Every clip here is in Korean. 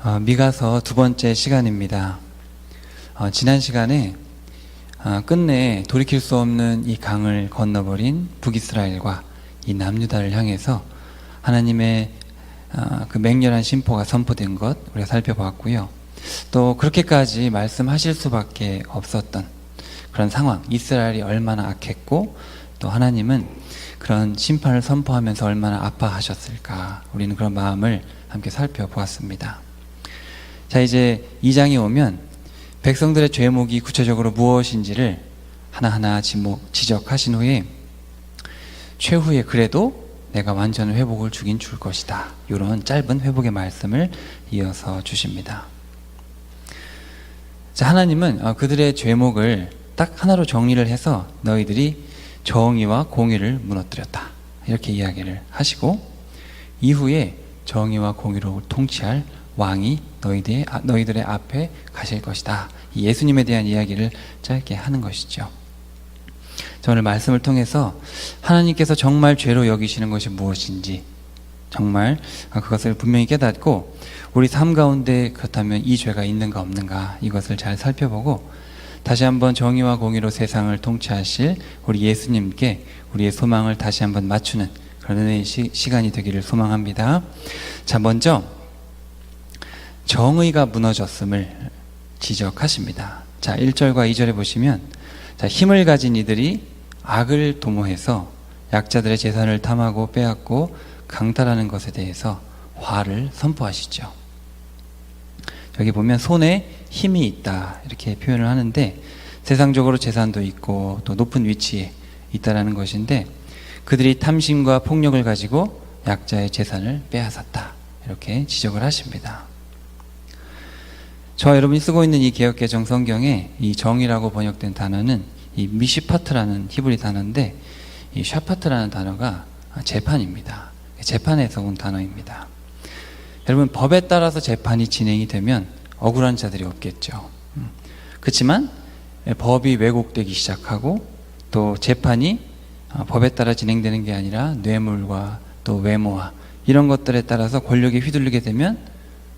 미가서 두 번째 시간입니다. 지난 시간에 끝내 돌이킬 수 없는 이 강을 건너버린 북이스라엘과 이 남유다를 향해서 하나님의 그 맹렬한 심포가 선포된 것 우리가 살펴보았고요. 또 그렇게까지 말씀하실 수밖에 없었던 그런 상황, 이스라엘이 얼마나 악했고 또 하나님은 그런 심판을 선포하면서 얼마나 아파하셨을까, 우리는 그런 마음을 함께 살펴보았습니다. 자, 이제 2장에 오면 백성들의 죄목이 구체적으로 무엇인지를 하나하나 지적하신 후에 최후에 그래도 내가 완전 회복을 주긴 줄 것이다, 이런 짧은 회복의 말씀을 이어서 주십니다. 자, 하나님은 그들의 죄목을 딱 하나로 정리를 해서 너희들이 정의와 공의를 무너뜨렸다, 이렇게 이야기를 하시고, 이후에 정의와 공의로 통치할 왕이 너희들의 앞에 가실 것이다, 예수님에 대한 이야기를 짧게 하는 것이죠. 오늘 말씀을 통해서 하나님께서 정말 죄로 여기시는 것이 무엇인지 정말 그것을 분명히 깨닫고, 우리 삶 가운데 그렇다면 이 죄가 있는가 없는가, 이것을 잘 살펴보고 다시 한번 정의와 공의로 세상을 통치하실 우리 예수님께 우리의 소망을 다시 한번 맞추는 그런 은혜의 시간이 되기를 소망합니다. 자, 먼저 정의가 무너졌음을 지적하십니다. 자, 1절과 2절에 보시면, 자, 힘을 가진 이들이 악을 도모해서 약자들의 재산을 탐하고 빼앗고 강탈하는 것에 대해서 화를 선포하시죠. 여기 보면 손에 힘이 있다, 이렇게 표현을 하는데, 세상적으로 재산도 있고 또 높은 위치에 있다라는 것인데, 그들이 탐심과 폭력을 가지고 약자의 재산을 빼앗았다, 이렇게 지적을 하십니다. 저와 여러분이 쓰고 있는 이 개역개정 성경에 이 정의라고 번역된 단어는 이 미시파트라는 히브리 단어인데, 이 샤파트라는 단어가 재판입니다. 재판에서 온 단어입니다. 여러분, 법에 따라서 재판이 진행이 되면 억울한 자들이 없겠죠. 그렇지만 법이 왜곡되기 시작하고 또 재판이 법에 따라 진행되는 게 아니라 뇌물과 또 외모와 이런 것들에 따라서 권력이 휘둘리게 되면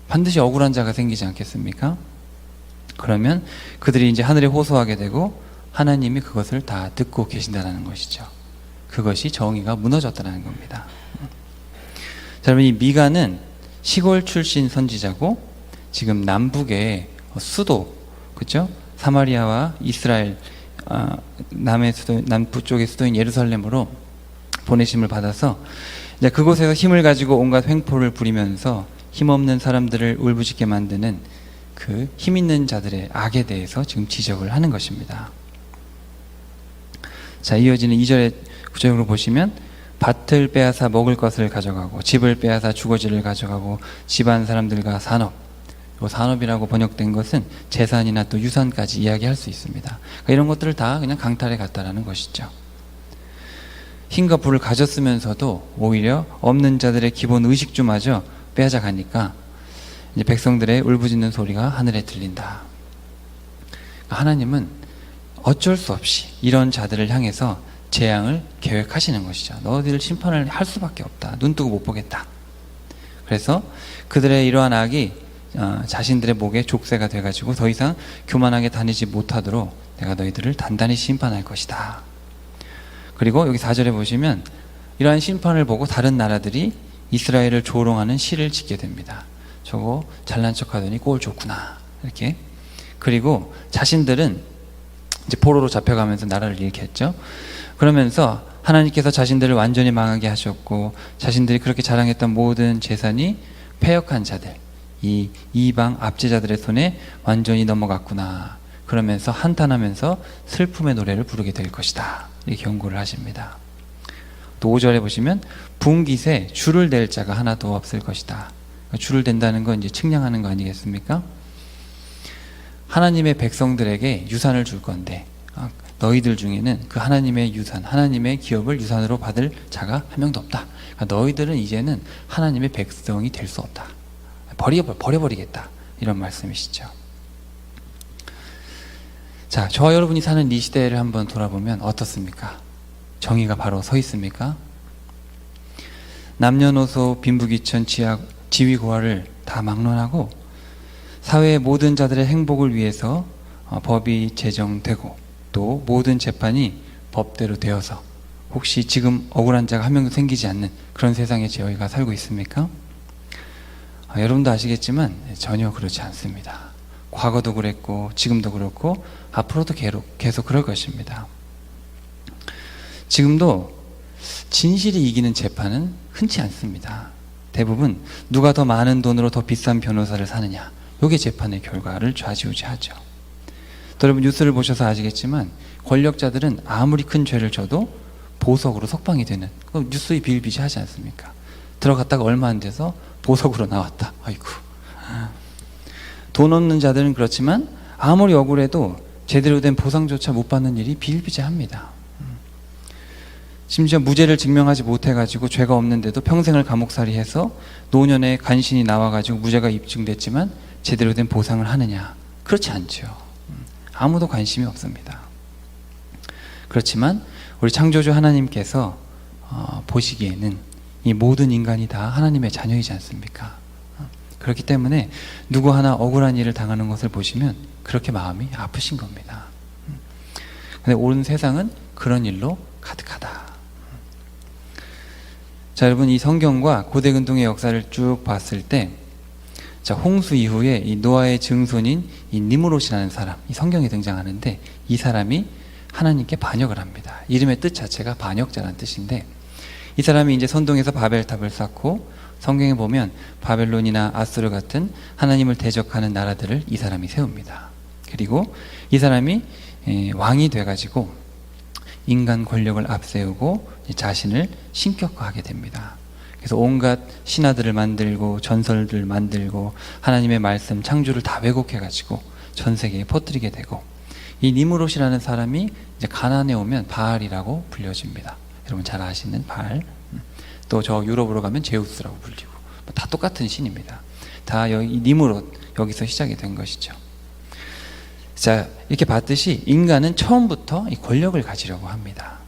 반드시 억울한 자가 생기지 않겠습니까? 그러면 그들이 이제 하늘에 호소하게 되고 하나님이 그것을 다 듣고 계신다는 것이죠. 그것이 정의가 무너졌다는 겁니다. 자, 여러분, 이 미가는 시골 출신 선지자고 지금 남북의 수도, 그렇죠? 사마리아와 이스라엘 남부 쪽의 수도인 예루살렘으로 보내심을 받아서 이제 그곳에서 힘을 가지고 온갖 횡포를 부리면서 힘없는 사람들을 울부짖게 만드는 그 힘 있는 자들의 악에 대해서 지금 지적을 하는 것입니다. 자, 이어지는 2절에 구체적으로 보시면, 밭을 빼앗아 먹을 것을 가져가고 집을 빼앗아 주거지를 가져가고 집안 사람들과 산업, 산업이라고 번역된 것은 재산이나 또 유산까지 이야기할 수 있습니다. 그러니까 이런 것들을 다 그냥 강탈해 갔다라는 것이죠. 힘과 부를 가졌으면서도 오히려 없는 자들의 기본 의식주마저 빼앗아 가니까 이제 백성들의 울부짖는 소리가 하늘에 들린다. 하나님은 어쩔 수 없이 이런 자들을 향해서 재앙을 계획하시는 것이죠. 너희들 심판을 할 수밖에 없다, 눈 뜨고 못 보겠다. 그래서 그들의 이러한 악이 자신들의 목에 족쇄가 돼가지고 더 이상 교만하게 다니지 못하도록 내가 너희들을 단단히 심판할 것이다. 그리고 여기 4절에 보시면 이러한 심판을 보고 다른 나라들이 이스라엘을 조롱하는 시를 짓게 됩니다. 저거 잘난 척하더니 꼴 좋구나, 이렇게. 그리고 자신들은 이제 포로로 잡혀가면서 나라를 잃겠죠. 그러면서 하나님께서 자신들을 완전히 망하게 하셨고 자신들이 그렇게 자랑했던 모든 재산이 패역한 자들, 이 이방 압제자들의 손에 완전히 넘어갔구나, 그러면서 한탄하면서 슬픔의 노래를 부르게 될 것이다, 이렇게 경고를 하십니다. 또 5절에 보시면 분깃에 줄을 댈 자가 하나도 없을 것이다. 줄을 댄다는 건 이제 측량하는 거 아니겠습니까? 하나님의 백성들에게 유산을 줄 건데 너희들 중에는 그 하나님의 유산, 하나님의 기업을 유산으로 받을 자가 한 명도 없다. 그러니까 너희들은 이제는 하나님의 백성이 될 수 없다, 버려버리겠다, 이런 말씀이시죠. 자, 저와 여러분이 사는 이 시대를 한번 돌아보면 어떻습니까? 정의가 바로 서 있습니까? 남녀노소 빈부귀천 지위고하를 다 막론하고 사회의 모든 자들의 행복을 위해서 법이 제정되고 또 모든 재판이 법대로 되어서 혹시 지금 억울한 자가 한 명도 생기지 않는 그런 세상에 저희가 살고 있습니까? 여러분도 아시겠지만 전혀 그렇지 않습니다. 과거도 그랬고 지금도 그렇고 앞으로도 계속 그럴 것입니다. 지금도 진실이 이기는 재판은 흔치 않습니다. 대부분 누가 더 많은 돈으로 더 비싼 변호사를 사느냐, 이게 재판의 결과를 좌지우지하죠. 또 여러분 뉴스를 보셔서 아시겠지만 권력자들은 아무리 큰 죄를 져도 보석으로 석방이 되는, 뉴스에 비일비재하지 않습니까? 들어갔다가 얼마 안 돼서 보석으로 나왔다. 아이고. 돈 없는 자들은 그렇지만 아무리 억울해도 제대로 된 보상조차 못 받는 일이 비일비재합니다. 심지어 무죄를 증명하지 못해가지고 죄가 없는데도 평생을 감옥살이해서 노년에 간신히 나와가지고 무죄가 입증됐지만 제대로 된 보상을 하느냐? 그렇지 않죠. 아무도 관심이 없습니다. 그렇지만 우리 창조주 하나님께서 보시기에는 이 모든 인간이 다 하나님의 자녀이지 않습니까? 그렇기 때문에 누구 하나 억울한 일을 당하는 것을 보시면 그렇게 마음이 아프신 겁니다. 근데 온 세상은 그런 일로 가득하다. 자, 여러분, 이 성경과 고대 근동의 역사를 쭉 봤을 때, 자, 홍수 이후에 이 노아의 증손인 이 니므롯이라는 사람, 이 성경에 등장하는데, 이 사람이 하나님께 반역을 합니다. 이름의 뜻 자체가 반역자라는 뜻인데, 이 사람이 이제 선동에서 바벨탑을 쌓고, 성경에 보면 바벨론이나 아수르 같은 하나님을 대적하는 나라들을 이 사람이 세웁니다. 그리고 이 사람이 왕이 돼가지고 인간 권력을 앞세우고 자신을 신격화하게 됩니다. 그래서 온갖 신화들을 만들고 전설들 만들고 하나님의 말씀 창조를 다 왜곡해가지고 전 세계에 퍼뜨리게 되고, 이 니므롯이라는 사람이 이제 가나안에 오면 바알이라고 불려집니다. 여러분 잘 아시는 바알. 또 저 유럽으로 가면 제우스라고 불리고, 다 똑같은 신입니다. 다 여기 니므롯, 여기서 시작이 된 것이죠. 자, 이렇게 봤듯이 인간은 처음부터 이 권력을 가지려고 합니다.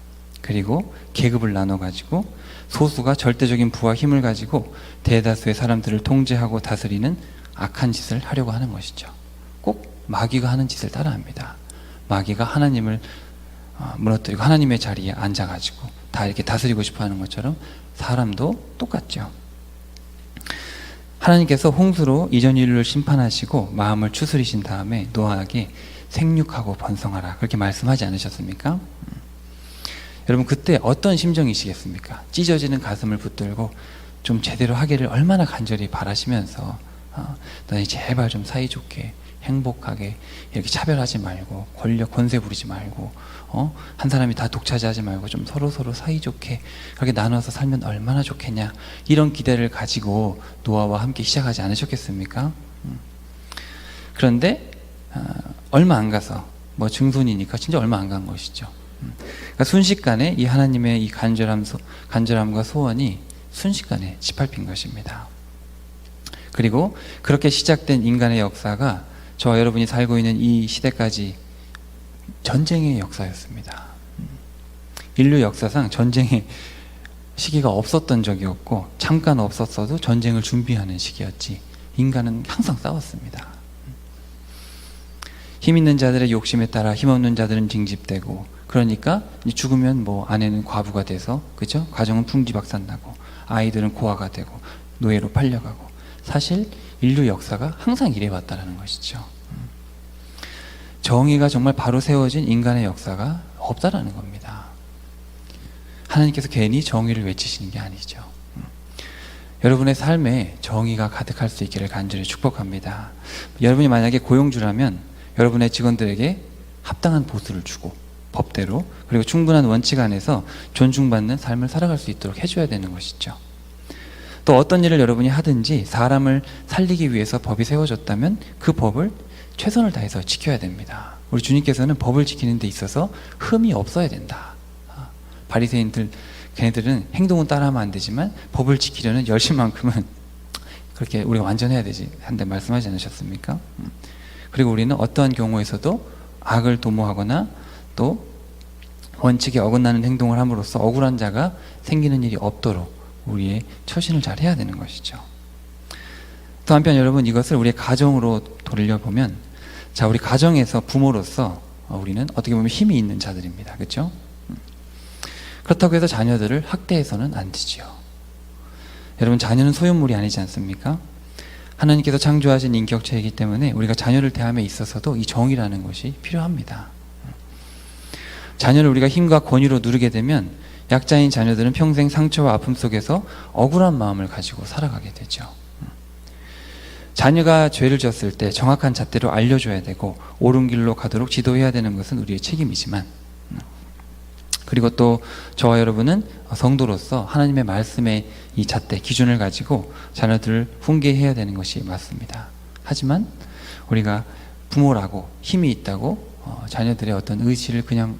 그리고 계급을 나눠가지고 소수가 절대적인 부와 힘을 가지고 대다수의 사람들을 통제하고 다스리는 악한 짓을 하려고 하는 것이죠. 꼭 마귀가 하는 짓을 따라합니다. 마귀가 하나님을 무너뜨리고 하나님의 자리에 앉아가지고 다 이렇게 다스리고 싶어 하는 것처럼 사람도 똑같죠. 하나님께서 홍수로 이전 인류를 심판하시고 마음을 추스리신 다음에 노아에게 생육하고 번성하라, 그렇게 말씀하지 않으셨습니까? 여러분 그때 어떤 심정이시겠습니까? 찢어지는 가슴을 붙들고 좀 제대로 하기를 얼마나 간절히 바라시면서 너희 제발 좀 사이좋게 행복하게 이렇게 차별하지 말고 권력 권세 부리지 말고 한 사람이 다 독차지하지 말고 좀 서로 사이좋게 그렇게 나눠서 살면 얼마나 좋겠냐, 이런 기대를 가지고 노아와 함께 시작하지 않으셨겠습니까? 그런데 얼마 안 가서 증손이니까 진짜 얼마 안 간 것이죠. 그러니까 순식간에 이 하나님의 이 간절함과 소원이 순식간에 짓밟힌 것입니다. 그리고 그렇게 시작된 인간의 역사가 저와 여러분이 살고 있는 이 시대까지 전쟁의 역사였습니다. 인류 역사상 전쟁의 시기가 없었던 적이 없고, 잠깐 없었어도 전쟁을 준비하는 시기였지, 인간은 항상 싸웠습니다. 힘 있는 자들의 욕심에 따라 힘없는 자들은 징집되고, 그러니까 죽으면 아내는 과부가 돼서, 그죠? 가정은 풍지박산나고, 아이들은 고아가 되고, 노예로 팔려가고. 사실 인류 역사가 항상 이래왔다는 것이죠. 정의가 정말 바로 세워진 인간의 역사가 없다라는 겁니다. 하나님께서 괜히 정의를 외치시는 게 아니죠. 여러분의 삶에 정의가 가득할 수 있기를 간절히 축복합니다. 여러분이 만약에 고용주라면 여러분의 직원들에게 합당한 보수를 주고 법대로, 그리고 충분한 원칙 안에서 존중받는 삶을 살아갈 수 있도록 해줘야 되는 것이죠. 또 어떤 일을 여러분이 하든지 사람을 살리기 위해서 법이 세워졌다면 그 법을 최선을 다해서 지켜야 됩니다. 우리 주님께서는 법을 지키는 데 있어서 흠이 없어야 된다. 바리새인들, 걔네들은 행동은 따라하면 안 되지만 법을 지키려는 열심만큼은 그렇게 우리가 완전해야 되지 한데 말씀하지 않으셨습니까? 그리고 우리는 어떠한 경우에서도 악을 도모하거나 또 원칙에 어긋나는 행동을 함으로써 억울한 자가 생기는 일이 없도록 우리의 처신을 잘 해야 되는 것이죠. 또 한편 여러분, 이것을 우리의 가정으로 돌려보면, 자, 우리 가정에서 부모로서 우리는 어떻게 보면 힘이 있는 자들입니다. 그렇죠? 그렇다고 해서 자녀들을 학대해서는 안 되지요. 여러분, 자녀는 소유물이 아니지 않습니까? 하나님께서 창조하신 인격체이기 때문에 우리가 자녀를 대함에 있어서도 이 정의라는 것이 필요합니다. 자녀를 우리가 힘과 권위로 누르게 되면 약자인 자녀들은 평생 상처와 아픔 속에서 억울한 마음을 가지고 살아가게 되죠. 자녀가 죄를 지었을 때 정확한 잣대로 알려줘야 되고 옳은 길로 가도록 지도해야 되는 것은 우리의 책임이지만, 그리고 또 저와 여러분은 성도로서 하나님의 말씀의 이 잣대, 기준을 가지고 자녀들을 훈계해야 되는 것이 맞습니다. 하지만 우리가 부모라고 힘이 있다고 자녀들의 어떤 의사를 그냥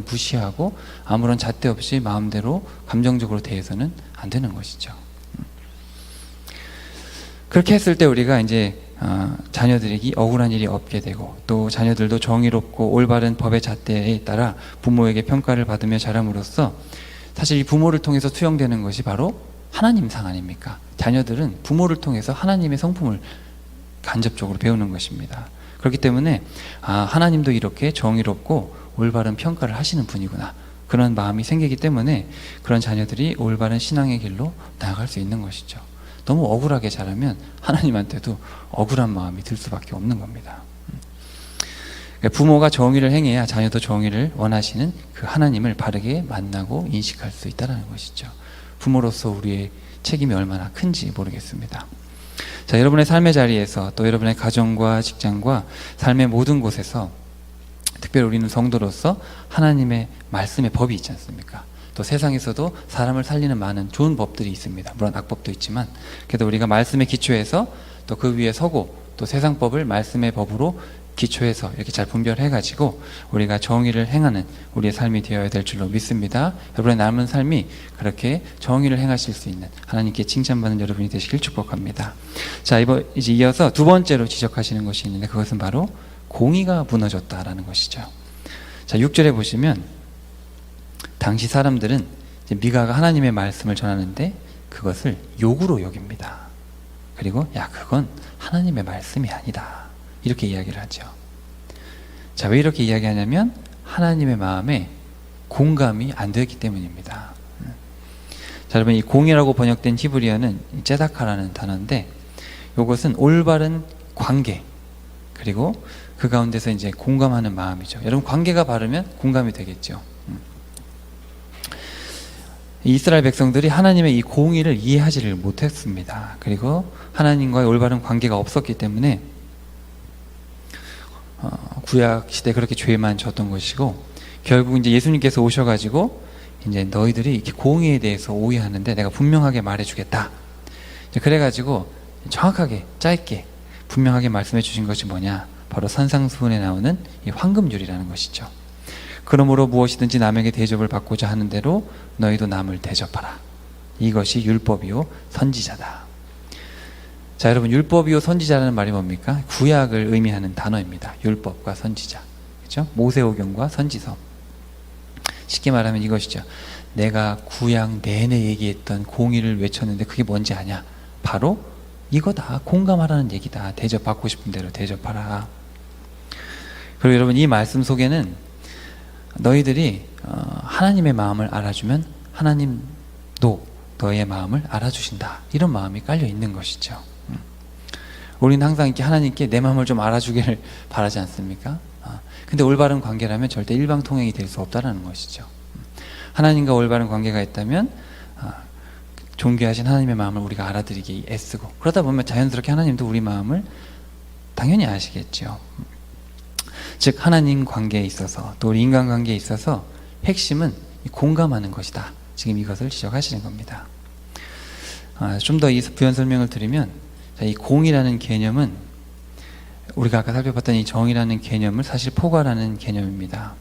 무시하고 아무런 잣대 없이 마음대로 감정적으로 대해서는 안 되는 것이죠. 그렇게 했을 때 우리가 이제 자녀들에게 억울한 일이 없게 되고, 또 자녀들도 정의롭고 올바른 법의 잣대에 따라 부모에게 평가를 받으며 자람으로써 사실 이 부모를 통해서 투영되는 것이 바로 하나님 상 아닙니까? 자녀들은 부모를 통해서 하나님의 성품을 간접적으로 배우는 것입니다. 그렇기 때문에 하나님도 이렇게 정의롭고 올바른 평가를 하시는 분이구나, 그런 마음이 생기기 때문에 그런 자녀들이 올바른 신앙의 길로 나아갈 수 있는 것이죠. 너무 억울하게 자라면 하나님한테도 억울한 마음이 들 수밖에 없는 겁니다. 부모가 정의를 행해야 자녀도 정의를 원하시는 그 하나님을 바르게 만나고 인식할 수 있다는 것이죠. 부모로서 우리의 책임이 얼마나 큰지 모르겠습니다. 자, 여러분의 삶의 자리에서, 또 여러분의 가정과 직장과 삶의 모든 곳에서, 특별히 우리는 성도로서 하나님의 말씀의 법이 있지 않습니까? 또 세상에서도 사람을 살리는 많은 좋은 법들이 있습니다. 물론 악법도 있지만, 그래도 우리가 말씀의 기초에서 또 그 위에 서고, 또 세상 법을 말씀의 법으로 기초해서 이렇게 잘 분별해가지고 우리가 정의를 행하는 우리의 삶이 되어야 될 줄로 믿습니다. 여러분의 남은 삶이 그렇게 정의를 행하실 수 있는, 하나님께 칭찬받는 여러분이 되시길 축복합니다. 자, 이제 이어서 두 번째로 지적하시는 것이 있는데, 그것은 바로 공의가 무너졌다라는 것이죠. 자, 6절에 보시면 당시 사람들은 이제 미가가 하나님의 말씀을 전하는데 그것을 욕으로 여깁니다. 그리고 그건 하나님의 말씀이 아니다, 이렇게 이야기를 하죠. 자, 왜 이렇게 이야기하냐면 하나님의 마음에 공감이 안 되기 때문입니다. 자, 여러분, 이 공이라고 번역된 히브리어는 제다카라는 단어인데, 이것은 올바른 관계, 그리고 그 가운데서 이제 공감하는 마음이죠. 여러분, 관계가 바르면 공감이 되겠죠. 이스라엘 백성들이 하나님의 이 공의를 이해하지를 못했습니다. 그리고 하나님과의 올바른 관계가 없었기 때문에 구약 시대 그렇게 죄만 졌던 것이고, 결국 이제 예수님께서 오셔가지고 이제 너희들이 이렇게 공의에 대해서 오해하는데 내가 분명하게 말해주겠다. 그래가지고 정확하게 짧게 분명하게 말씀해 주신 것이 뭐냐? 바로 산상수훈에 나오는 이 황금률이라는 것이죠. 그러므로 무엇이든지 남에게 대접을 받고자 하는 대로 너희도 남을 대접하라. 이것이 율법이요 선지자다. 자, 여러분, 율법이요 선지자라는 말이 뭡니까? 구약을 의미하는 단어입니다. 율법과 선지자, 그렇죠? 모세오경과 선지서. 쉽게 말하면 이것이죠. 내가 구약 내내 얘기했던 공의를 외쳤는데 그게 뭔지 아냐? 바로 이거다. 공감하라는 얘기다. 대접받고 싶은 대로 대접하라. 그리고 여러분, 이 말씀 속에는 너희들이 하나님의 마음을 알아주면 하나님도 너의 마음을 알아주신다, 이런 마음이 깔려 있는 것이죠. 우리는 항상 이렇게 하나님께 내 마음을 좀 알아주기를 바라지 않습니까? 근데 올바른 관계라면 절대 일방통행이 될 수 없다는 것이죠. 하나님과 올바른 관계가 있다면 존귀하신 하나님의 마음을 우리가 알아들이기 애쓰고, 그러다 보면 자연스럽게 하나님도 우리 마음을 당연히 아시겠죠. 즉, 하나님 관계에 있어서, 또 우리 인간 관계에 있어서 핵심은 공감하는 것이다. 지금 이것을 지적하시는 겁니다. 좀 더 이 부연 설명을 드리면, 이 공이라는 개념은 우리가 아까 살펴봤던 이 정이라는 개념을 사실 포괄하는 개념입니다.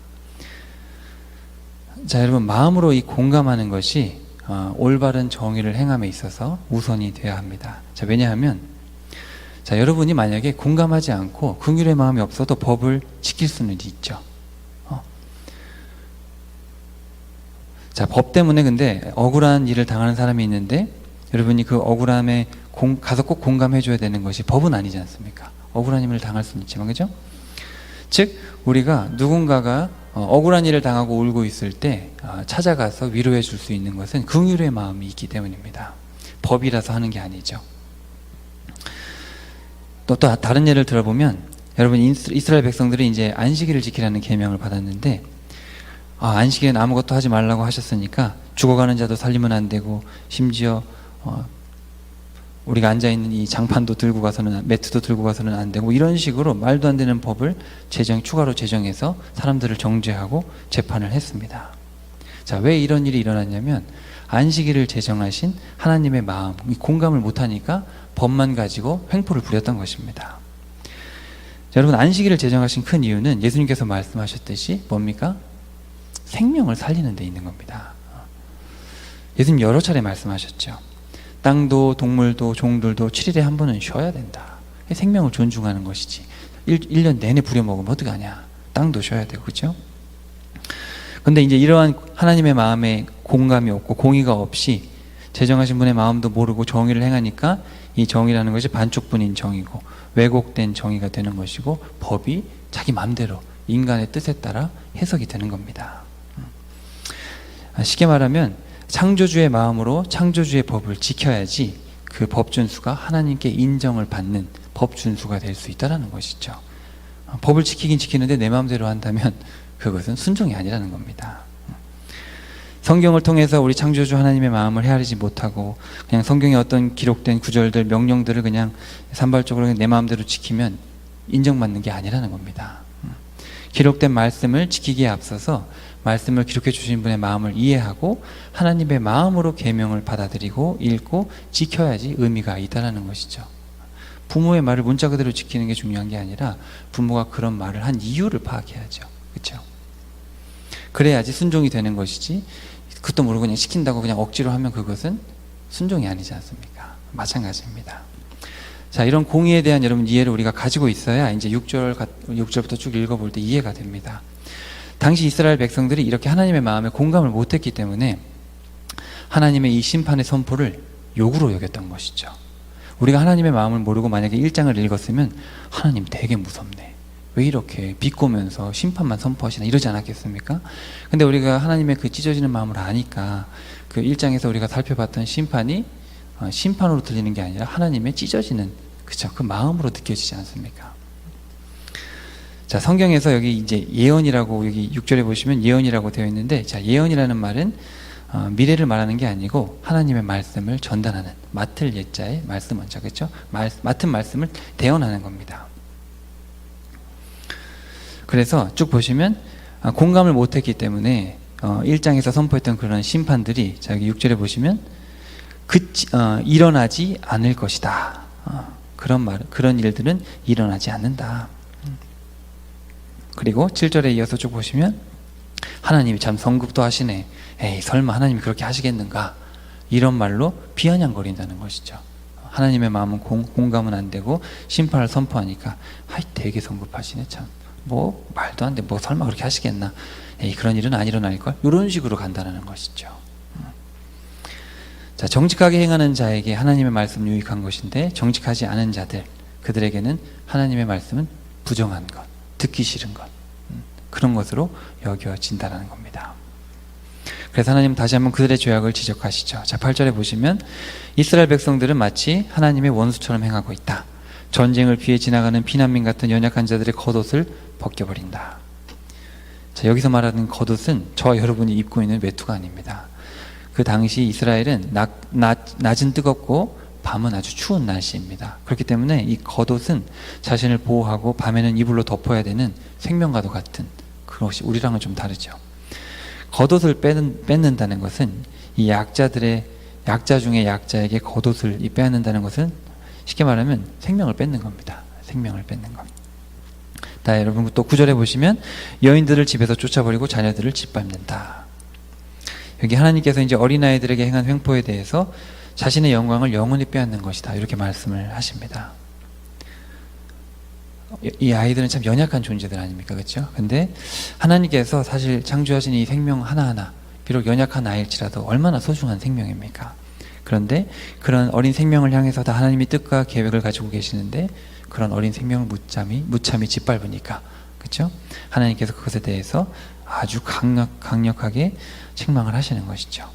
자, 여러분, 마음으로 이 공감하는 것이 올바른 정의를 행함에 있어서 우선이 되어야 합니다. 자, 왜냐하면 자, 여러분이 만약에 공감하지 않고 긍휼의 마음이 없어도 법을 지킬 수는 있죠. 자, 법 때문에 근데 억울한 일을 당하는 사람이 있는데 여러분이 그 억울함에 가서 꼭 공감해줘야 되는 것이 법은 아니지 않습니까? 억울한 일을 당할 수는 있지만, 그죠? 즉 우리가 누군가가 억울한 일을 당하고 울고 있을 때 찾아가서 위로해 줄 수 있는 것은 긍휼의 마음이 있기 때문입니다. 법이라서 하는 게 아니죠. 또 다른 예를 들어보면, 여러분 이스라엘 백성들이 이제 안식일을 지키라는 계명을 받았는데, 안식일엔 아무것도 하지 말라고 하셨으니까 죽어가는 자도 살리면 안 되고, 심지어 우리가 앉아있는 이 장판도 들고 가서는, 매트도 들고 가서는 안 되고, 이런 식으로 말도 안 되는 법을 추가로 제정해서 사람들을 정죄하고 재판을 했습니다. 자, 왜 이런 일이 일어났냐면 안식일을 제정하신 하나님의 마음, 이 공감을 못하니까 법만 가지고 횡포를 부렸던 것입니다. 자, 여러분 안식일을 제정하신 큰 이유는 예수님께서 말씀하셨듯이 뭡니까? 생명을 살리는 데 있는 겁니다. 예수님 여러 차례 말씀하셨죠. 땅도 동물도 종들도 7일에 한 번은 쉬어야 된다. 생명을 존중하는 것이지. 1년 내내 부려먹으면 어떡하냐. 땅도 쉬어야 되고, 그렇죠? 근데 이제 이러한 하나님의 마음에 공감이 없고 공의가 없이 제정하신 분의 마음도 모르고 정의를 행하니까 이 정의라는 것이 반쪽뿐인 정의고 왜곡된 정의가 되는 것이고, 법이 자기 마음대로 인간의 뜻에 따라 해석이 되는 겁니다. 쉽게 말하면 창조주의 마음으로 창조주의 법을 지켜야지 그 법준수가 하나님께 인정을 받는 법준수가 될 수 있다는 것이죠. 법을 지키긴 지키는데 내 마음대로 한다면 그것은 순종이 아니라는 겁니다. 성경을 통해서 우리 창조주 하나님의 마음을 헤아리지 못하고 그냥 성경에 어떤 기록된 구절들, 명령들을 그냥 산발적으로 내 마음대로 지키면 인정받는 게 아니라는 겁니다. 기록된 말씀을 지키기에 앞서서 말씀을 기록해 주신 분의 마음을 이해하고 하나님의 마음으로 계명을 받아들이고 읽고 지켜야지 의미가 있다는 것이죠. 부모의 말을 문자 그대로 지키는 게 중요한 게 아니라 부모가 그런 말을 한 이유를 파악해야죠. 그렇죠? 그래야지 순종이 되는 것이지, 그것도 모르고 그냥 시킨다고 그냥 억지로 하면 그것은 순종이 아니지 않습니까? 마찬가지입니다. 자, 이런 공의에 대한 여러분 이해를 우리가 가지고 있어야 이제 6절부터 쭉 읽어볼 때 이해가 됩니다. 당시 이스라엘 백성들이 이렇게 하나님의 마음에 공감을 못했기 때문에 하나님의 이 심판의 선포를 욕으로 여겼던 것이죠. 우리가 하나님의 마음을 모르고 만약에 1장을 읽었으면 하나님 되게 무섭네, 왜 이렇게 비꼬면서 심판만 선포하시나 이러지 않았겠습니까? 근데 우리가 하나님의 그 찢어지는 마음을 아니까 그 1장에서 우리가 살펴봤던 심판이 심판으로 들리는 게 아니라 하나님의 찢어지는, 그쵸, 그 마음으로 느껴지지 않습니까? 자, 성경에서 여기 이제 예언이라고, 여기 6절에 보시면 예언이라고 되어 있는데, 자, 예언이라는 말은 미래를 말하는 게 아니고 하나님의 말씀을 전달하는, 맡을 예자의 말씀 원자, 그렇죠? 맡은 말씀을 대언하는 겁니다. 그래서 쭉 보시면 공감을 못했기 때문에 1장에서 선포했던 그런 심판들이, 자, 여기 6절에 보시면 일어나지 않을 것이다. 그런 일들은 일어나지 않는다. 그리고 7절에 이어서 쭉 보시면 하나님이 참 성급도 하시네, 에이 설마 하나님이 그렇게 하시겠는가, 이런 말로 비아냥거린다는 것이죠. 하나님의 마음은 공감은 안 되고 심판을 선포하니까 되게 성급하시네, 참 뭐 말도 안 돼, 뭐 설마 그렇게 하시겠나, 에이 그런 일은 안 일어날걸, 이런 식으로 간다는 것이죠. 자, 정직하게 행하는 자에게 하나님의 말씀 유익한 것인데 정직하지 않은 자들, 그들에게는 하나님의 말씀은 부정한 것, 듣기 싫은 것, 그런 것으로 여겨진다는 겁니다. 그래서 하나님 다시 한번 그들의 죄악을 지적하시죠. 자, 8절에 보시면 이스라엘 백성들은 마치 하나님의 원수처럼 행하고 있다. 전쟁을 피해 지나가는 피난민 같은 연약한 자들의 겉옷을 벗겨버린다. 자, 여기서 말하는 겉옷은 저와 여러분이 입고 있는 외투가 아닙니다. 그 당시 이스라엘은 낮은 뜨겁고 밤은 아주 추운 날씨입니다. 그렇기 때문에 이 겉옷은 자신을 보호하고 밤에는 이불로 덮어야 되는 생명과도 같은, 그것이 우리랑은 좀 다르죠. 겉옷을 뺏는다는 것은 이 약자 중에 약자에게 겉옷을 빼앗는다는 것은 쉽게 말하면 생명을 뺏는 겁니다. 생명을 뺏는 것. 자, 여러분 또 9절에 보시면 여인들을 집에서 쫓아버리고 자녀들을 짓밟는다. 여기 하나님께서 이제 어린아이들에게 행한 횡포에 대해서 자신의 영광을 영원히 빼앗는 것이다, 이렇게 말씀을 하십니다. 이 아이들은 참 연약한 존재들 아닙니까? 그렇죠? 근데 하나님께서 사실 창조하신 이 생명 하나하나, 비록 연약한 아이일지라도 얼마나 소중한 생명입니까? 그런데 그런 어린 생명을 향해서 다 하나님이 뜻과 계획을 가지고 계시는데 그런 어린 생명을 무참히 짓밟으니까, 그렇죠? 하나님께서 그것에 대해서 아주 강력하게 책망을 하시는 것이죠.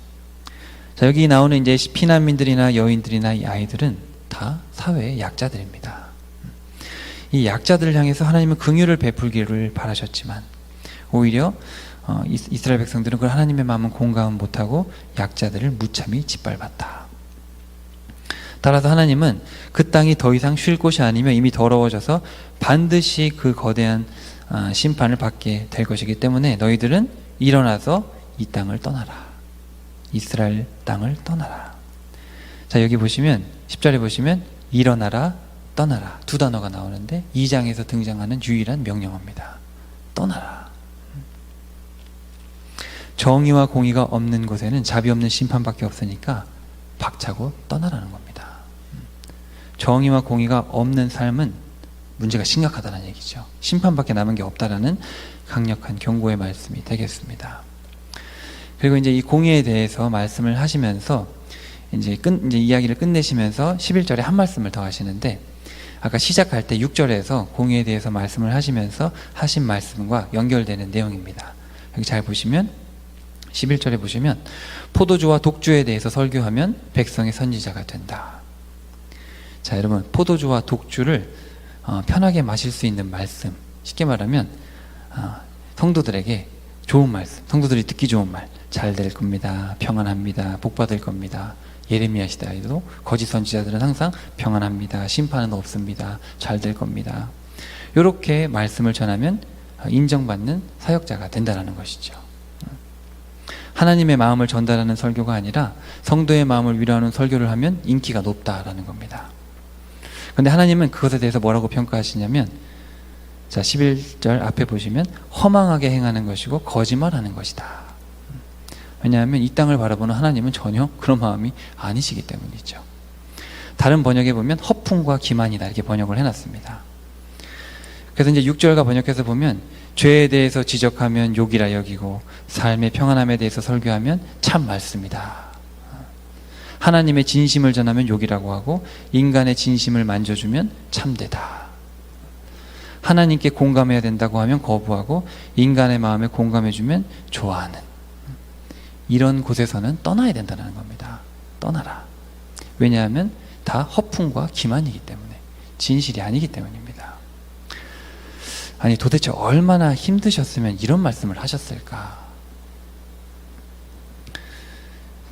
자, 여기 나오는 이제 피난민들이나 여인들이나 이 아이들은 다 사회의 약자들입니다. 이 약자들을 향해서 하나님은 긍휼을 베풀기를 바라셨지만 오히려 이스라엘 백성들은 그 하나님의 마음은 공감을 못하고 약자들을 무참히 짓밟았다. 따라서 하나님은 그 땅이 더 이상 쉴 곳이 아니며 이미 더러워져서 반드시 그 거대한 심판을 받게 될 것이기 때문에 너희들은 일어나서 이 땅을 떠나라. 이스라엘 땅을 떠나라. 자, 여기 보시면 10절에 보시면 일어나라, 떠나라 두 단어가 나오는데 2장에서 등장하는 유일한 명령어입니다. 떠나라. 정의와 공의가 없는 곳에는 자비 없는 심판밖에 없으니까 박차고 떠나라는 겁니다. 정의와 공의가 없는 삶은 문제가 심각하다는 얘기죠. 심판밖에 남은 게 없다라는 강력한 경고의 말씀이 되겠습니다. 그리고 이제 이 공의에 대해서 말씀을 하시면서 이제 이야기를 끝내시면서 11절에 한 말씀을 더 하시는데, 아까 시작할 때 6절에서 공의에 대해서 말씀을 하시면서 하신 말씀과 연결되는 내용입니다. 여기 잘 보시면 11절에 보시면 포도주와 독주에 대해서 설교하면 백성의 선지자가 된다. 자, 여러분, 포도주와 독주를 편하게 마실 수 있는 말씀, 쉽게 말하면 성도들에게 좋은 말씀, 성도들이 듣기 좋은 말, 잘 될 겁니다, 평안합니다, 복 받을 겁니다. 예레미야 시대에도 거짓 선지자들은 항상 평안합니다, 심판은 없습니다, 잘 될 겁니다. 이렇게 말씀을 전하면 인정받는 사역자가 된다는 것이죠. 하나님의 마음을 전달하는 설교가 아니라 성도의 마음을 위로하는 설교를 하면 인기가 높다라는 겁니다. 그런데 하나님은 그것에 대해서 뭐라고 평가하시냐면, 자, 11절 앞에 보시면 허망하게 행하는 것이고 거짓말하는 것이다. 왜냐하면 이 땅을 바라보는 하나님은 전혀 그런 마음이 아니시기 때문이죠. 다른 번역에 보면 허풍과 기만이다 이렇게 번역을 해놨습니다. 그래서 이제 6절과 번역해서 보면 죄에 대해서 지적하면 욕이라 여기고 삶의 평안함에 대해서 설교하면 참 말씀이다. 하나님의 진심을 전하면 욕이라고 하고 인간의 진심을 만져주면 참되다. 하나님께 공감해야 된다고 하면 거부하고 인간의 마음에 공감해주면 좋아하는, 이런 곳에서는 떠나야 된다는 겁니다. 떠나라. 왜냐하면 다 허풍과 기만이기 때문에, 진실이 아니기 때문입니다. 아니, 도대체 얼마나 힘드셨으면 이런 말씀을 하셨을까?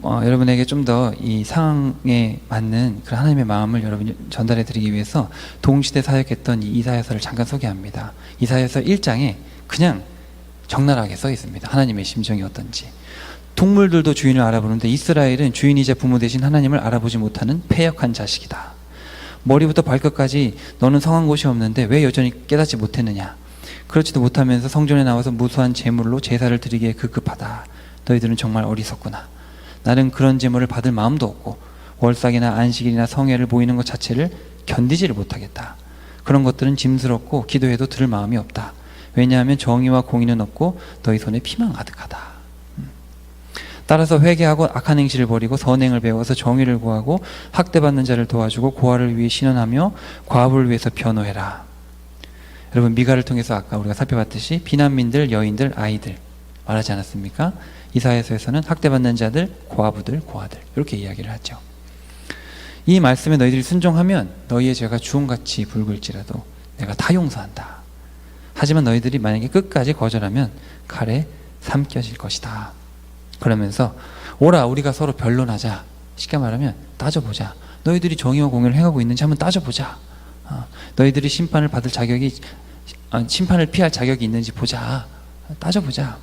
여러분에게 좀 더 이 상황에 맞는 그 하나님의 마음을 여러분이 전달해 드리기 위해서 동시대 사역했던 이 이사야서를 잠깐 소개합니다. 이사야서 1장에 그냥 적나라하게 써 있습니다. 하나님의 심정이 어떤지. 동물들도 주인을 알아보는데 이스라엘은 주인이자 부모 되신 하나님을 알아보지 못하는 패역한 자식이다. 머리부터 발끝까지 너는 성한 곳이 없는데 왜 여전히 깨닫지 못했느냐? 그렇지도 못하면서 성전에 나와서 무수한 제물로 제사를 드리기에 급급하다. 너희들은 정말 어리석구나. 나는 그런 제물을 받을 마음도 없고 월삭이나 안식일이나 성회를 모이는 것 자체를 견디지를 못하겠다. 그런 것들은 짐스럽고 기도해도 들을 마음이 없다. 왜냐하면 정의와 공의는 없고 너희 손에 피만 가득하다. 따라서 회개하고 악한 행실을 버리고 선행을 배워서 정의를 구하고 학대받는 자를 도와주고 고아를 위해 신원하며 과부를 위해서 변호해라. 여러분, 미가를 통해서 아까 우리가 살펴봤듯이 비난민들, 여인들, 아이들 말하지 않았습니까? 이사야서에서는 학대받는 자들, 과부들, 고아들 이렇게 이야기를 하죠. 이 말씀에 너희들이 순종하면 너희의 죄가 주홍같이 붉을지라도 내가 다 용서한다. 하지만 너희들이 만약에 끝까지 거절하면 칼에 삼켜질 것이다. 그러면서 오라, 우리가 서로 변론하자. 쉽게 말하면 따져보자. 너희들이 정의와 공의를 행하고 있는지 한번 따져보자. 너희들이 심판을 피할 자격이 있는지 보자. 따져보자.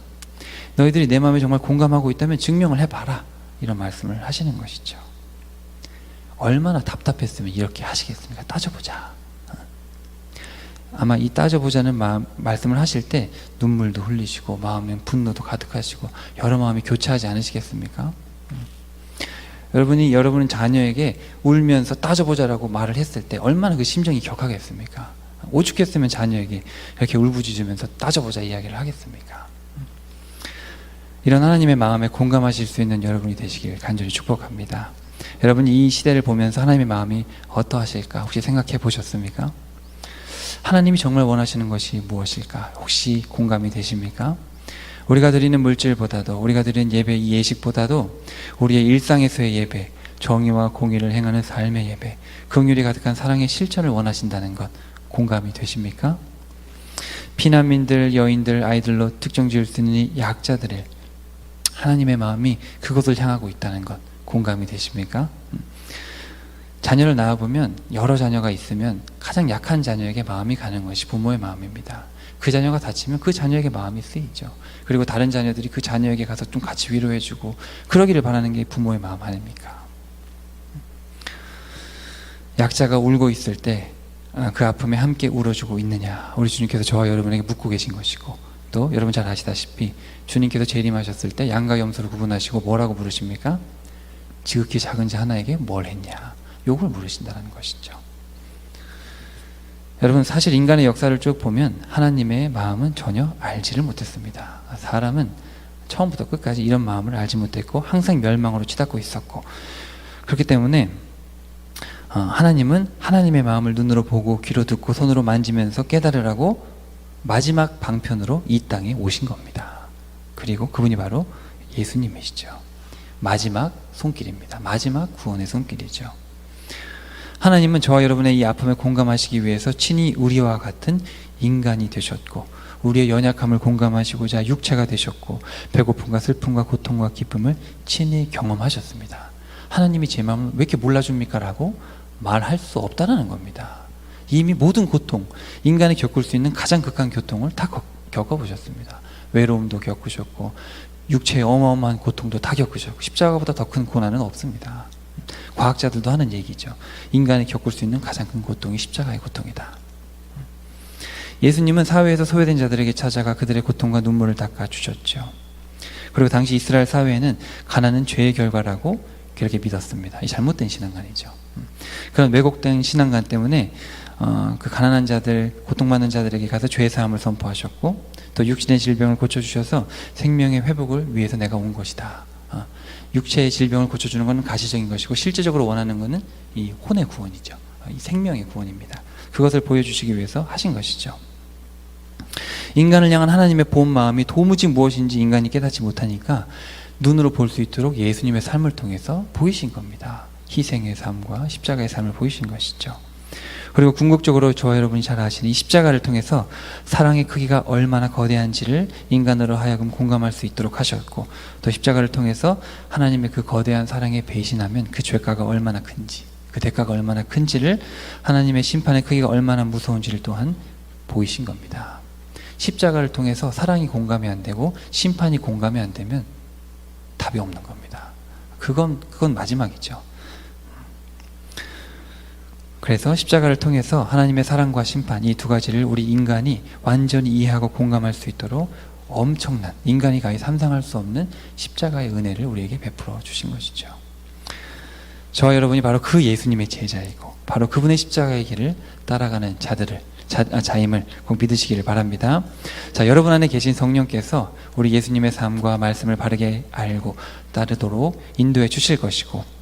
너희들이 내 마음에 정말 공감하고 있다면 증명을 해봐라. 이런 말씀을 하시는 것이죠. 얼마나 답답했으면 이렇게 하시겠습니까? 따져보자. 아마 이 따져보자는 말씀을 하실 때 눈물도 흘리시고 마음엔 분노도 가득하시고 여러 마음이 교차하지 않으시겠습니까? 여러분은 자녀에게 울면서 따져보자라고 말을 했을 때 얼마나 그 심정이 격하겠습니까? 오죽했으면 자녀에게 이렇게 울부짖으면서 따져보자 이야기를 하겠습니까? 이런 하나님의 마음에 공감하실 수 있는 여러분이 되시길 간절히 축복합니다. 여러분 이 시대를 보면서 하나님의 마음이 어떠하실까 혹시 생각해 보셨습니까? 하나님이 정말 원하시는 것이 무엇일까? 혹시 공감이 되십니까? 우리가 드리는 물질보다도, 우리가 드리는 예배, 이 예식보다도 우리의 일상에서의 예배, 정의와 공의를 행하는 삶의 예배, 긍휼이 가득한 사랑의 실천을 원하신다는 것 공감이 되십니까? 피난민들, 여인들, 아이들로 특정 지을 수 있는 이 약자들을 하나님의 마음이 그것을 향하고 있다는 것 공감이 되십니까? 자녀를 낳아보면 여러 자녀가 있으면 가장 약한 자녀에게 마음이 가는 것이 부모의 마음입니다. 그 자녀가 다치면 그 자녀에게 마음이 쓰이죠. 그리고 다른 자녀들이 그 자녀에게 가서 좀 같이 위로해주고 그러기를 바라는 게 부모의 마음 아닙니까? 약자가 울고 있을 때 그 아픔에 함께 울어주고 있느냐, 우리 주님께서 저와 여러분에게 묻고 계신 것이고, 또 여러분 잘 아시다시피 주님께서 재림하셨을 때 양과 염소를 구분하시고 뭐라고 부르십니까? 지극히 작은 자 하나에게 뭘 했냐, 요걸 물으신다는 것이죠. 여러분 사실 인간의 역사를 쭉 보면 하나님의 마음은 전혀 알지를 못했습니다. 사람은 처음부터 끝까지 이런 마음을 알지 못했고 항상 멸망으로 치닫고 있었고, 그렇기 때문에 하나님은 하나님의 마음을 눈으로 보고 귀로 듣고 손으로 만지면서 깨달으라고 마지막 방편으로 이 땅에 오신 겁니다. 그리고 그분이 바로 예수님이시죠. 마지막 손길입니다. 마지막 구원의 손길이죠. 하나님은 저와 여러분의 이 아픔에 공감하시기 위해서 친히 우리와 같은 인간이 되셨고, 우리의 연약함을 공감하시고자 육체가 되셨고, 배고픔과 슬픔과 고통과 기쁨을 친히 경험하셨습니다. 하나님이 제 마음을 왜 이렇게 몰라줍니까? 라고 말할 수 없다는 겁니다. 이미 모든 고통, 인간이 겪을 수 있는 가장 극한 고통을 다 겪어보셨습니다. 외로움도 겪으셨고 육체의 어마어마한 고통도 다 겪으셨고, 십자가보다 더 큰 고난은 없습니다. 과학자들도 하는 얘기죠. 인간이 겪을 수 있는 가장 큰 고통이 십자가의 고통이다. 예수님은 사회에서 소외된 자들에게 찾아가 그들의 고통과 눈물을 닦아주셨죠. 그리고 당시 이스라엘 사회에는 가난은 죄의 결과라고 그렇게 믿었습니다. 이 잘못된 신앙관이죠. 그런 왜곡된 신앙관 때문에 그 가난한 자들, 고통받는 자들에게 가서 죄 사함을 선포하셨고, 또 육신의 질병을 고쳐주셔서 생명의 회복을 위해서 내가 온 것이다. 육체의 질병을 고쳐주는 것은 가시적인 것이고 실제적으로 원하는 것은 이 혼의 구원이죠. 이 생명의 구원입니다. 그것을 보여주시기 위해서 하신 것이죠. 인간을 향한 하나님의 본 마음이 도무지 무엇인지 인간이 깨닫지 못하니까 눈으로 볼 수 있도록 예수님의 삶을 통해서 보이신 겁니다. 희생의 삶과 십자가의 삶을 보이신 것이죠. 그리고 궁극적으로 저와 여러분이 잘 아시는 이 십자가를 통해서 사랑의 크기가 얼마나 거대한지를 인간으로 하여금 공감할 수 있도록 하셨고, 또 십자가를 통해서 하나님의 그 거대한 사랑에 배신하면 그 죄가가 얼마나 큰지, 그 대가가 얼마나 큰지를, 하나님의 심판의 크기가 얼마나 무서운지를 또한 보이신 겁니다. 십자가를 통해서 사랑이 공감이 안 되고 심판이 공감이 안 되면 답이 없는 겁니다. 그건 마지막이죠. 그래서 십자가를 통해서 하나님의 사랑과 심판, 이 두 가지를 우리 인간이 완전히 이해하고 공감할 수 있도록 엄청난, 인간이 가히 상상할 수 없는 십자가의 은혜를 우리에게 베풀어 주신 것이죠. 저와 여러분이 바로 그 예수님의 제자이고 바로 그분의 십자가의 길을 따라가는 자임을 꼭 믿으시기를 바랍니다. 자, 여러분 안에 계신 성령께서 우리 예수님의 삶과 말씀을 바르게 알고 따르도록 인도해 주실 것이고,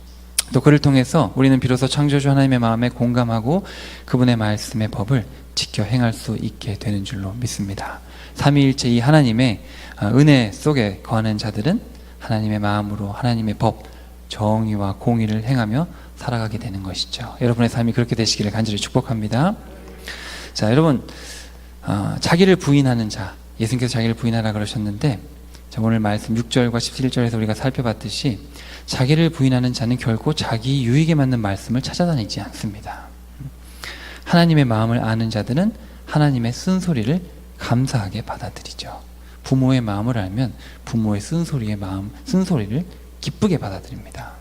또 그를 통해서 우리는 비로소 창조주 하나님의 마음에 공감하고 그분의 말씀의 법을 지켜 행할 수 있게 되는 줄로 믿습니다. 삼위일체 이 하나님의 은혜 속에 거하는 자들은 하나님의 마음으로 하나님의 법, 정의와 공의를 행하며 살아가게 되는 것이죠. 여러분의 삶이 그렇게 되시기를 간절히 축복합니다. 자, 여러분, 자기를 부인하는 자, 예수님께서 자기를 부인하라 그러셨는데, 오늘 말씀 6절과 17절에서 우리가 살펴봤듯이 자기를 부인하는 자는 결코 자기 유익에 맞는 말씀을 찾아다니지 않습니다. 하나님의 마음을 아는 자들은 하나님의 쓴소리를 감사하게 받아들이죠. 부모의 마음을 알면 부모의 쓴소리를 기쁘게 받아들입니다.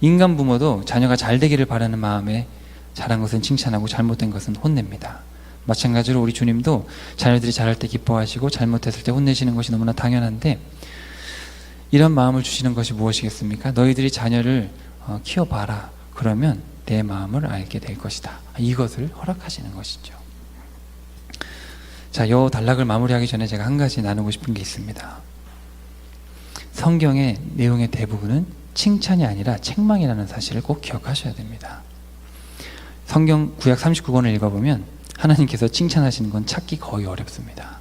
인간 부모도 자녀가 잘 되기를 바라는 마음에 잘한 것은 칭찬하고 잘못된 것은 혼냅니다. 마찬가지로 우리 주님도 자녀들이 잘할 때 기뻐하시고 잘못했을 때 혼내시는 것이 너무나 당연한데, 이런 마음을 주시는 것이 무엇이겠습니까? 너희들이 자녀를 키워봐라. 그러면 내 마음을 알게 될 것이다. 이것을 허락하시는 것이죠. 자, 이 단락을 마무리하기 전에 제가 한 가지 나누고 싶은 게 있습니다. 성경의 내용의 대부분은 칭찬이 아니라 책망이라는 사실을 꼭 기억하셔야 됩니다. 성경 구약 39권을 읽어보면 하나님께서 칭찬하시는 건 찾기 거의 어렵습니다.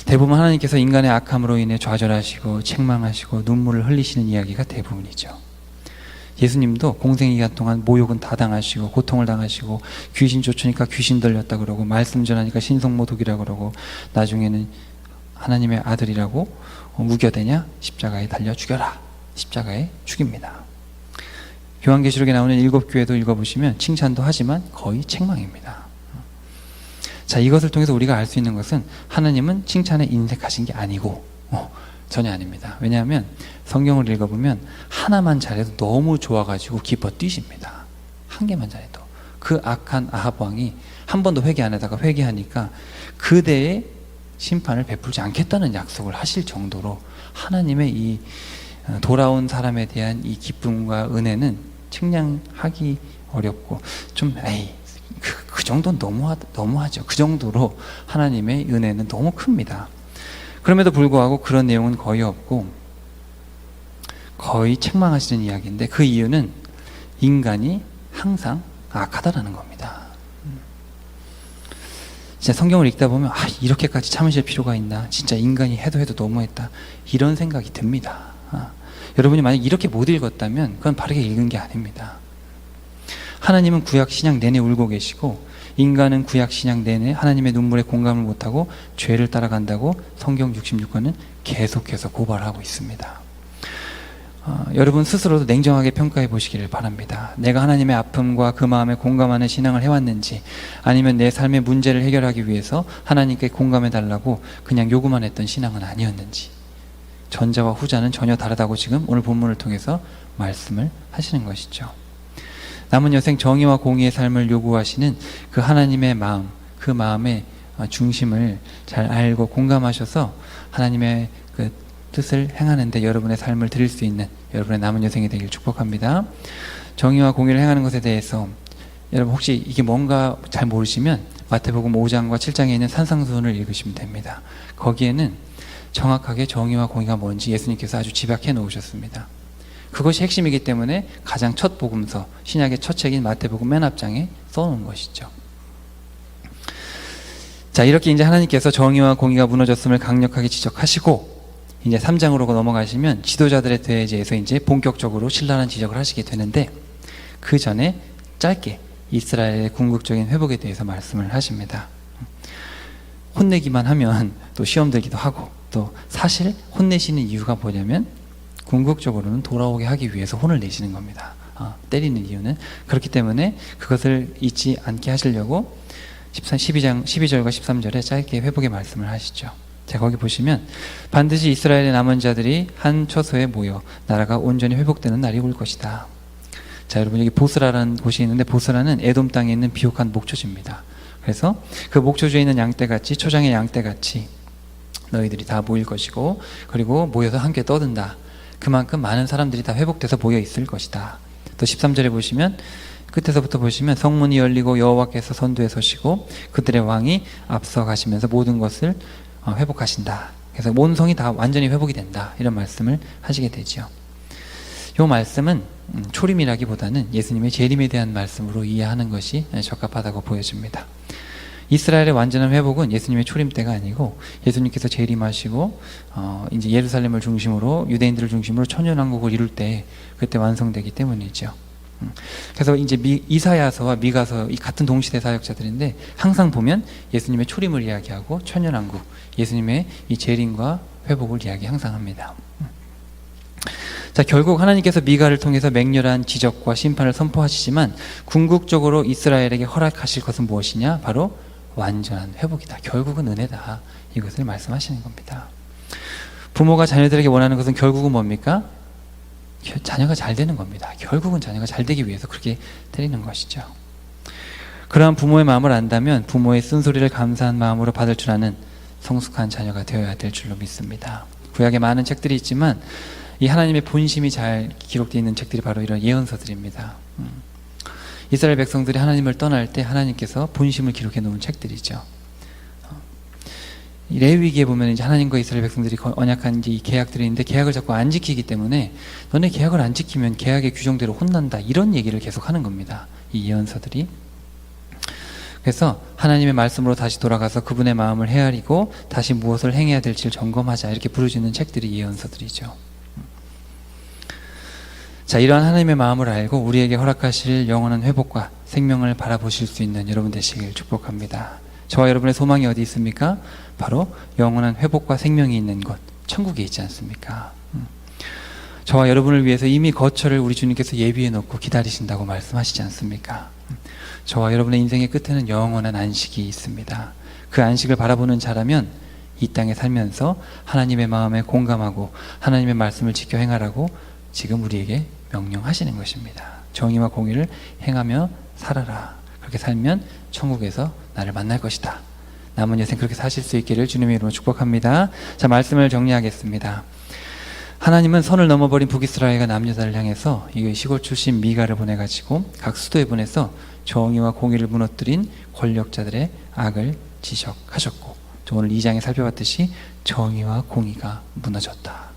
대부분 하나님께서 인간의 악함으로 인해 좌절하시고 책망하시고 눈물을 흘리시는 이야기가 대부분이죠. 예수님도 공생기간 동안 모욕은 다 당하시고 고통을 당하시고 귀신 쫓으니까 귀신 들렸다 그러고 말씀 전하니까 신성모독이라 그러고 나중에는 하나님의 아들이라고 우겨대냐 십자가에 달려 죽여라 십자가에 죽입니다. 요한계시록에 나오는 7교회도 읽어보시면 칭찬도 하지만 거의 책망입니다. 자, 이것을 통해서 우리가 알 수 있는 것은 하나님은 칭찬에 인색하신 게 아니고 전혀 아닙니다. 왜냐하면 성경을 읽어보면 하나만 잘해도 너무 좋아가지고 기뻐 뛰십니다. 한 개만 잘해도. 그 악한 아합 왕이 한 번도 회개 안 하다가 회개하니까 그대의 심판을 베풀지 않겠다는 약속을 하실 정도로 하나님의 이 돌아온 사람에 대한 이 기쁨과 은혜는 측량하기 어렵고 좀 그 정도는 너무하죠. 그 정도로 하나님의 은혜는 너무 큽니다. 그럼에도 불구하고 그런 내용은 거의 없고 거의 책망하시는 이야기인데 그 이유는 인간이 항상 악하다라는 겁니다. 진짜 성경을 읽다 보면 이렇게까지 참으실 필요가 있나, 진짜 인간이 해도 너무했다 이런 생각이 듭니다. 여러분이 만약 이렇게 못 읽었다면 그건 바르게 읽은 게 아닙니다. 하나님은 구약 신약 내내 울고 계시고 인간은 구약 신약 내내 하나님의 눈물에 공감을 못하고 죄를 따라간다고 성경 66권은 계속해서 고발하고 있습니다. 여러분 스스로도 냉정하게 평가해 보시기를 바랍니다. 내가 하나님의 아픔과 그 마음에 공감하는 신앙을 해왔는지, 아니면 내 삶의 문제를 해결하기 위해서 하나님께 공감해 달라고 그냥 요구만 했던 신앙은 아니었는지. 전자와 후자는 전혀 다르다고 지금 오늘 본문을 통해서 말씀을 하시는 것이죠. 남은 여생 정의와 공의의 삶을 요구하시는 그 하나님의 마음, 그 마음의 중심을 잘 알고 공감하셔서 하나님의 그 뜻을 행하는 데 여러분의 삶을 드릴 수 있는 여러분의 남은 여생이 되길 축복합니다. 정의와 공의를 행하는 것에 대해서 여러분 혹시 이게 뭔가 잘 모르시면 마태복음 5장과 7장에 있는 산상수훈을 읽으시면 됩니다. 거기에는 정확하게 정의와 공의가 뭔지 예수님께서 아주 집약해 놓으셨습니다. 그것이 핵심이기 때문에 가장 첫 복음서, 신약의 첫 책인 마태복음 맨 앞장에 써놓은 것이죠. 자, 이렇게 이제 하나님께서 정의와 공의가 무너졌음을 강력하게 지적하시고 이제 3장으로 넘어가시면 지도자들에 대해서 이제 본격적으로 신랄한 지적을 하시게 되는데 그 전에 짧게 이스라엘의 궁극적인 회복에 대해서 말씀을 하십니다. 혼내기만 하면 또 시험 들기도 하고 또 사실 혼내시는 이유가 뭐냐면 궁극적으로는 돌아오게 하기 위해서 혼을 내시는 겁니다. 때리는 이유는 그렇기 때문에 그것을 잊지 않게 하시려고 12장 12절과 13절에 짧게 회복의 말씀을 하시죠. 자, 거기 보시면 반드시 이스라엘의 남은 자들이 한 처소에 모여 나라가 온전히 회복되는 날이 올 것이다. 자, 여러분 여기 보스라라는 곳이 있는데 보스라는 에돔 땅에 있는 비옥한 목초지입니다. 그래서 그 목초지에 있는 양떼같이 초장의 양떼같이 너희들이 다 모일 것이고 그리고 모여서 함께 떠든다. 그만큼 많은 사람들이 다 회복돼서 모여 있을 것이다. 또 13절에 보시면 끝에서부터 보시면 성문이 열리고 여호와께서 선두에 서시고 그들의 왕이 앞서 가시면서 모든 것을 회복하신다. 그래서 온 성이 다 완전히 회복이 된다. 이런 말씀을 하시게 되죠. 이 말씀은 초림이라기보다는 예수님의 재림에 대한 말씀으로 이해하는 것이 적합하다고 보여집니다. 이스라엘의 완전한 회복은 예수님의 초림 때가 아니고 예수님께서 재림하시고 이제 예루살렘을 중심으로 유대인들을 중심으로 천년왕국을 이룰 때 그때 완성되기 때문이죠. 그래서 이제 이사야서와 미가서 이 같은 동시대 사역자들인데 항상 보면 예수님의 초림을 이야기하고 천년왕국, 예수님의 이 재림과 회복을 이야기 항상 합니다. 자, 결국 하나님께서 미가를 통해서 맹렬한 지적과 심판을 선포하시지만 궁극적으로 이스라엘에게 허락하실 것은 무엇이냐? 바로 완전한 회복이다. 결국은 은혜다. 이것을 말씀하시는 겁니다. 부모가 자녀들에게 원하는 것은 결국은 뭡니까? 자녀가 잘 되는 겁니다. 결국은 자녀가 잘 되기 위해서 그렇게 때리는 것이죠. 그러한 부모의 마음을 안다면 부모의 쓴소리를 감사한 마음으로 받을 줄 아는 성숙한 자녀가 되어야 될 줄로 믿습니다. 구약에 많은 책들이 있지만 이 하나님의 본심이 잘 기록되어 있는 책들이 바로 이런 예언서들입니다. 이스라엘 백성들이 하나님을 떠날 때 하나님께서 본심을 기록해 놓은 책들이죠. 이 레위기에 보면 이제 하나님과 이스라엘 백성들이 언약한 이제 이 계약들이 있는데 계약을 자꾸 안 지키기 때문에 너네 계약을 안 지키면 계약의 규정대로 혼난다, 이런 얘기를 계속 하는 겁니다. 이 예언서들이. 그래서 하나님의 말씀으로 다시 돌아가서 그분의 마음을 헤아리고 다시 무엇을 행해야 될지를 점검하자, 이렇게 부르짖는 책들이 예언서들이죠. 자, 이러한 하나님의 마음을 알고 우리에게 허락하실 영원한 회복과 생명을 바라보실 수 있는 여러분 되시길 축복합니다. 저와 여러분의 소망이 어디 있습니까? 바로 영원한 회복과 생명이 있는 곳, 천국에 있지 않습니까? 저와 여러분을 위해서 이미 거처를 우리 주님께서 예비해 놓고 기다리신다고 말씀하시지 않습니까? 저와 여러분의 인생의 끝에는 영원한 안식이 있습니다. 그 안식을 바라보는 자라면 이 땅에 살면서 하나님의 마음에 공감하고 하나님의 말씀을 지켜 행하라고 지금 우리에게 명령하시는 것입니다. 정의와 공의를 행하며 살아라. 그렇게 살면 천국에서 나를 만날 것이다. 남은 여생 그렇게 사실 수 있기를 주님의 이름으로 축복합니다. 자, 말씀을 정리하겠습니다. 하나님은 선을 넘어버린 북이스라엘과 남유다를 향해서 이 시골 출신 미가를 보내가지고 각 수도에 보내서 정의와 공의를 무너뜨린 권력자들의 악을 지적하셨고, 오늘 2장에 살펴봤듯이 정의와 공의가 무너졌다.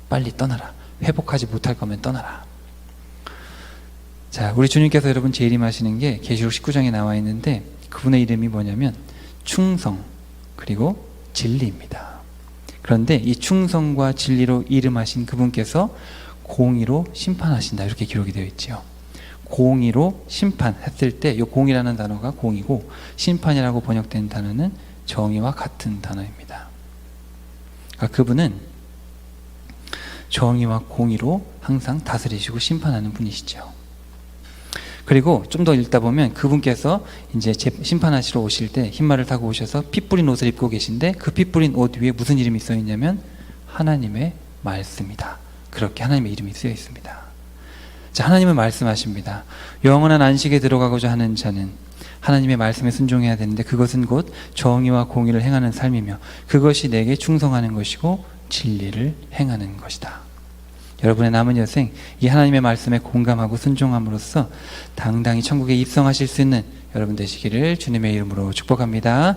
빨리 떠나라. 회복하지 못할 거면 떠나라. 자, 우리 주님께서 여러분 재림하시는 게 계시록 19장에 나와 있는데 그분의 이름이 뭐냐면 충성 그리고 진리입니다. 그런데 이 충성과 진리로 이름하신 그분께서 공의로 심판하신다, 이렇게 기록이 되어 있죠. 공의로 심판했을 때 이 공의라는 단어가 공이고 심판이라고 번역된 단어는 정의와 같은 단어입니다. 그러니까 그분은 정의와 공의로 항상 다스리시고 심판하는 분이시죠. 그리고 좀 더 읽다 보면 그분께서 이제 심판하시러 오실 때 흰말을 타고 오셔서 피 뿌린 옷을 입고 계신데 그 피 뿌린 옷 위에 무슨 이름이 써 있냐면 하나님의 말씀이다. 그렇게 하나님의 이름이 쓰여 있습니다. 자, 하나님은 말씀하십니다. 영원한 안식에 들어가고자 하는 자는 하나님의 말씀에 순종해야 되는데 그것은 곧 정의와 공의를 행하는 삶이며 그것이 내게 충성하는 것이고 진리를 행하는 것이다. 여러분의 남은 여생 이 하나님의 말씀에 공감하고 순종함으로써 당당히 천국에 입성하실 수 있는 여러분 되시기를 주님의 이름으로 축복합니다.